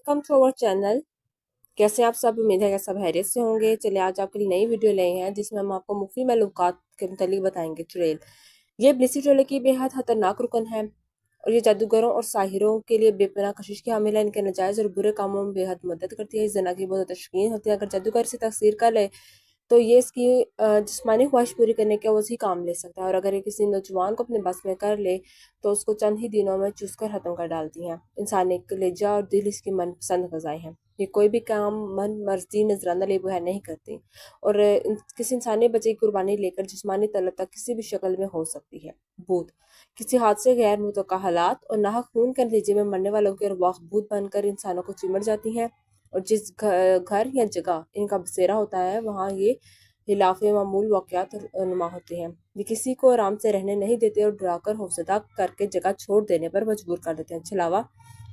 Welcome to our channel. कैसे आप सब? उम्मीद है कि सब खैरियत से होंगे। चलिए आज आपके लिए नई वीडियो लाए हैं जिसमें हम आपको मुख्तलिफ महलूकात के मुतालिक बताएंगे। चुड़ैल ये इब्लिसी टोले की बेहद खतरनाक रुकन है और ये जादूगरों और साहिरों के लिए बेपनाह कशिश की हामिल है। इनके नाजायज़ और बुरे कामों में बेहद मदद करती है। इस जना की बहुत ज़्यादा शौकीन होती है। अगर जादूगर से तकसीर कर ले तो ये इसकी जिस्मानी ख्वाहिश पूरी करने के वही काम ले सकता है, और अगर ये किसी नौजवान को अपने बस में कर ले तो उसको चंद ही दिनों में चूस कर ख़त्म कर डालती हैं। इंसानी कलेजा और दिल इसकी मनपसंद ग़िज़ाएं हैं। ये कोई भी काम मन मर्जी नजराना ले बगैर नहीं करती और किसी इंसानी बच्चे की कुर्बानी लेकर जिस्मानी तलब तक किसी भी शक्ल में हो सकती है। भूत किसी हादसे, गैर मुतवक्का हालात और नाहक खून के नतीजे में मरने वालों की अरवाह भूत बनकर इंसानों को चिमट जाती हैं, और जिस घर या जगह इनका बसेरा होता है वहाँ ये खिलाफे मामूल वाक़यात नुमा होते हैं। ये किसी को आराम से रहने नहीं देते और डराकर खौफजदा करके जगह छोड़ देने पर मजबूर कर देते हैं। इसके अलावा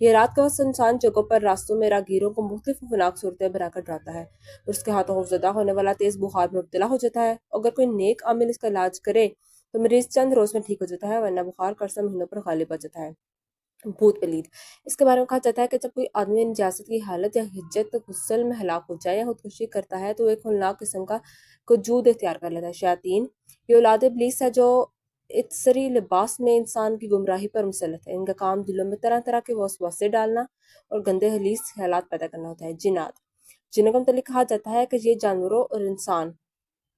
ये रात को सुनसान जगहों पर रास्तों में राहगीरों को मुख्तलिफ खौफनाक सूरतें बनाकर डराता है और उसके हाथों खौफजदा होने वाला तेज बुखार में मुब्तला हो जाता है। अगर कोई नेक आमिल इसका इलाज करे तो मरीज चंद रोज में ठीक हो जाता है, वरना बुखार कर्सा महीनों पर गालिब आ जाता है। भूत पलीद इसके बारे में कहा जाता है कि जब कोई आदमी निजासत की हालत या हिज्जत गुस्ल में हलाक हो जाए या खुदकुशी करता है तो एक खौफनाक किस्म का वजूद इख्तियार कर लेता है। शयातीन ये औलाद इब्लीस है जो इत्सरी लिबास में इंसान की गुमराही पर मुसलत है। इनका काम दिलों में तरह तरह के वसवसे डालना और गंदे हलीस ख्यालात पैदा करना होता है। जिन्नात जिन्हों का मतलब कहा जाता है कि ये जानवरों और इंसान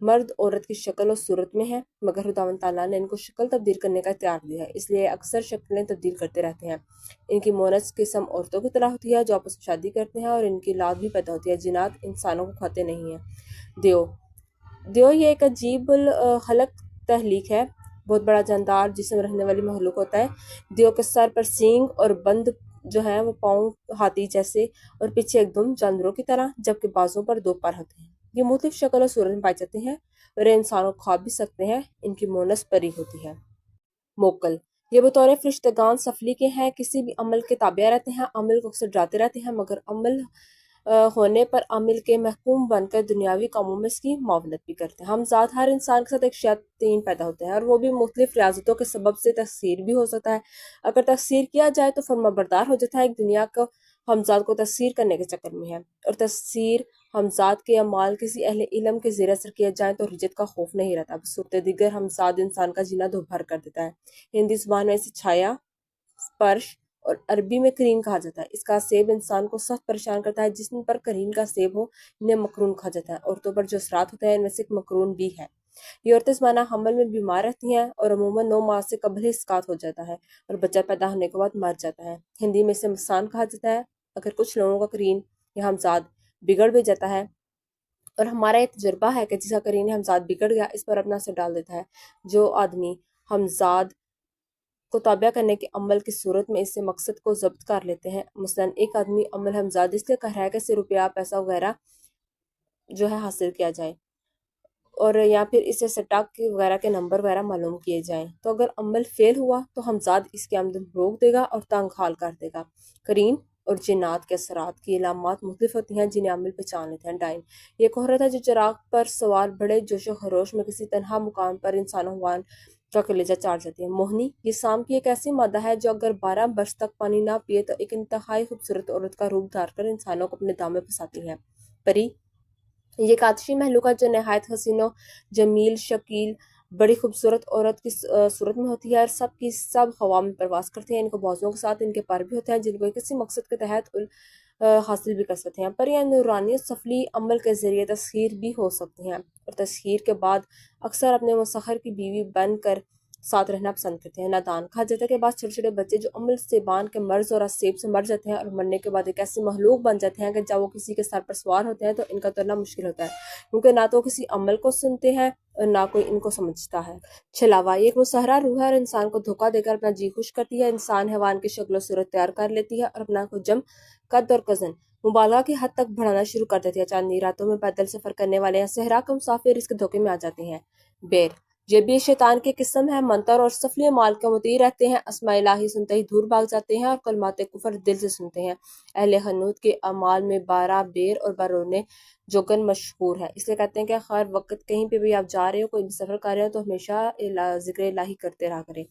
मर्द औरत की शक्ल और सूरत में है, मगर खुदावंद ताला ने इनको शक्ल तब्दील करने का इख्तियार दिया है, इसलिए अक्सर शक्लें तब्दील करते रहते हैं। इनकी मोनस किस्म औरतों की तरह होती है जो आपस में शादी करते हैं और इनकी औलाद भी पैदा होती है। जिन्नात इंसानों को खाते नहीं हैं। देव देव ये एक अजीब खलक तहलीक है। बहुत बड़ा जानदार जिसम रहने वाली महलूक होता है। देव के सर पर सींग और बंद जो है वो पाँव हाथी जैसे और पीछे एक दुम जानवरों की तरह, जबकि बाजों पर दो पर होते हैं। ये मुख्तलिफ शक्ल और सूरत में पाए जाते हैं और ये इंसानों को खा भी सकते हैं। इनकी मोनस परी होती है। मोकल ये बतौर फरिश्तेगान सफली के हैं, किसी भी अमल के ताबिया रहते हैं, अमल को अक्सर डराते रहते हैं, मगर अमल होने पर अमल के महकूम बनकर दुनियावी कामों में इसकी मुआवनत भी करते हैं। हम ज़ात हर इंसान के साथ एक शैतान पैदा होता है और वो भी मुख्तलिफ रियाजतों के सबब से तस्खीर भी हो सकता है। अगर तस्खीर किया जाए तो फर्माबरदार हो जाता है। एक दुनिया को हमजाद को तस्खीर करने के चक्कर में है, और तस्खीर हमजाद के अमाल किसी अहले इल्म के ज़ेर असर किया जाए तो रिजत का खौफ नहीं रहता। सूरत दिगर हमजाद इंसान का जीना दोभर कर देता है। हिंदी जुबान में इसे छाया, स्पर्श और अरबी में करीन कहा जाता है। इसका सेब इंसान को सख्त परेशान करता है। जिस्म पर करीन का सेब हो इन्हें मकरून कहा जाता है। औरतों पर जो असरात होते हैं इनमें से एक मकरून भी है। ये औरतें ज़माना हमल में बीमार रहती हैं और अमूमन 9 माह से कबल ही इसकात हो जाता है और बच्चा पैदा होने के बाद मर जाता है। हिंदी में इसे मसान कहा जाता है। अगर कुछ लोगों का करीन या हमजाद बिगड़ भी जाता है और हमारा एक तजुर्बा है कि जिसका करीन हमजाद बिगड़ गया, इस पर अपना असर डाल देता है। जो आदमी हमजाद को ताबिया करने के अमल की सूरत में इससे मकसद को जब्त कर लेते हैं। मसलन एक आदमी अमल हमजाद इसलिए कर रहा है कि इससे रुपया पैसा वगैरह जो है हासिल किया जाए, और या फिर इससे सट्टा के वगैरह के नंबर वगैरह मालूम किए जाएं, तो अगर अमल फेल हुआ तो हमजाद इसकी आमदन रोक देगा और तंग हाल कर देगा। करीन और जिन्नात के असरात की अलामात मुख्तलिफ होती हैं जिन्हें अमल पहचान लेते हैं। डाइन ये कोहरत है जो चिराग पर सवार बड़े जोशो खरोश में किसी तनहा मुकाम पर इंसानों का कलेजा चाट जाती है। मोहनी ये शाम की एक ऐसी मादा है जो अगर 12 बरस तक पानी ना पिए तो एक इंतहाई खूबसूरत औरत का रूप धार कर इंसानों को अपने दाम में फंसाती है। परी ये एक आतिशी महलूक है जो नहायत हसीनो जमील शकील बड़ी खूबसूरत औरत की सूरत में होती है और सब की सब हवा में परवास करती हैं। इनको बाजुओं के साथ इनके पर भी होते हैं जिनको किसी मकसद के तहत हासिल भी कर सकते हैं। पर यह नूरानी सफली अमल के जरिए तस्खीर भी हो सकती हैं और तस्खीर के बाद अक्सर अपने मुसहर की बीवी बनकर साथ रहना पसंद करते हैं। नादान कहा जाता है कि बाद छोटे छोटे बच्चे जो अमल से बान के मर्ज और असेब से मर जाते हैं और मरने के बाद एक ऐसे महलूक बन जाते हैं कि जब वो किसी के सर पर सवार होते हैं तो इनका उतरना मुश्किल होता है, क्योंकि ना तो किसी अमल को सुनते हैं और ना कोई इनको समझता है। छलावा ये एक मुसहरा रूह है और इंसान को धोखा देकर अपना जी खुश करती है। इंसान हैवान की शक्ल सूरत तैयार कर लेती है और अपना को जम कद और कजन मुबालगा की हद तक बढ़ाना शुरू कर देती है। चांदनी रातों में पैदल सफर करने वाले या सहरा के मुसाफिर इसके धोखे में आ जाते हैं। बेर یہ بھی شیطان کی قسم ہے۔ منتر اور سفلی مال کے مطیع رہتے ہیں، اسماء الہی سنتے ہی دور بھاگ جاتے ہیں اور کلمات کفر دل سے سنتے ہیں۔ اہل حنوت کے اعمال میں بارہ بیر اور بارونے جوگن مشہور ہے۔ اس لیے کہتے ہیں کہ ہر وقت کہیں پہ بھی آپ جا رہے ہو، کوئی بھی سفر کر رہے ہو، تو ہمیشہ ذکر الہی کرتے رہا کریں۔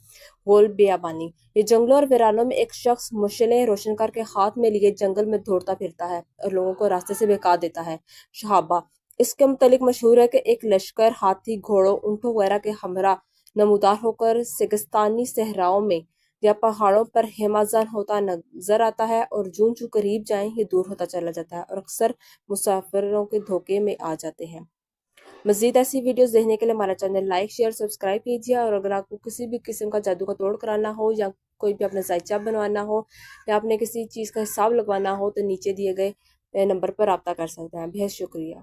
غول بیابانی، یہ جنگلوں اور ویرانوں میں ایک شخص مشعلیں روشن کر کے ہاتھ میں لیے جنگل میں دوڑتا پھرتا ہے اور لوگوں کو راستے سے بہکا دیتا ہے۔ شہابہ، اس کے متعلق مشہور ہے کہ ایک لشکر ہاتھی، گھوڑوں، اونٹوں وغیرہ کے ہمراہ نمودار ہو کر سگستانی صحراؤں میں یا پہاڑوں پر ہمازن ہوتا نظر آتا ہے، اور جوں جوں قریب جائیں یہ دور ہوتا چلا جاتا ہے اور اکثر مسافروں کے دھوکے میں آ جاتے ہیں۔ مزید ایسی ویڈیوز دیکھنے کے لیے ہمارا چینل لائک، شیئر، سبسکرائب کیجیے، اور اگر آپ کو کسی بھی قسم کا جادو کا توڑ کرانا ہو یا کوئی بھی اپنا سائچ بنوانا ہو یا اپنے کسی چیز کا حساب لگوانا ہو تو نیچے دیے گئے نمبر پر رابطہ کر سکتے ہیں۔ بہت شکریہ۔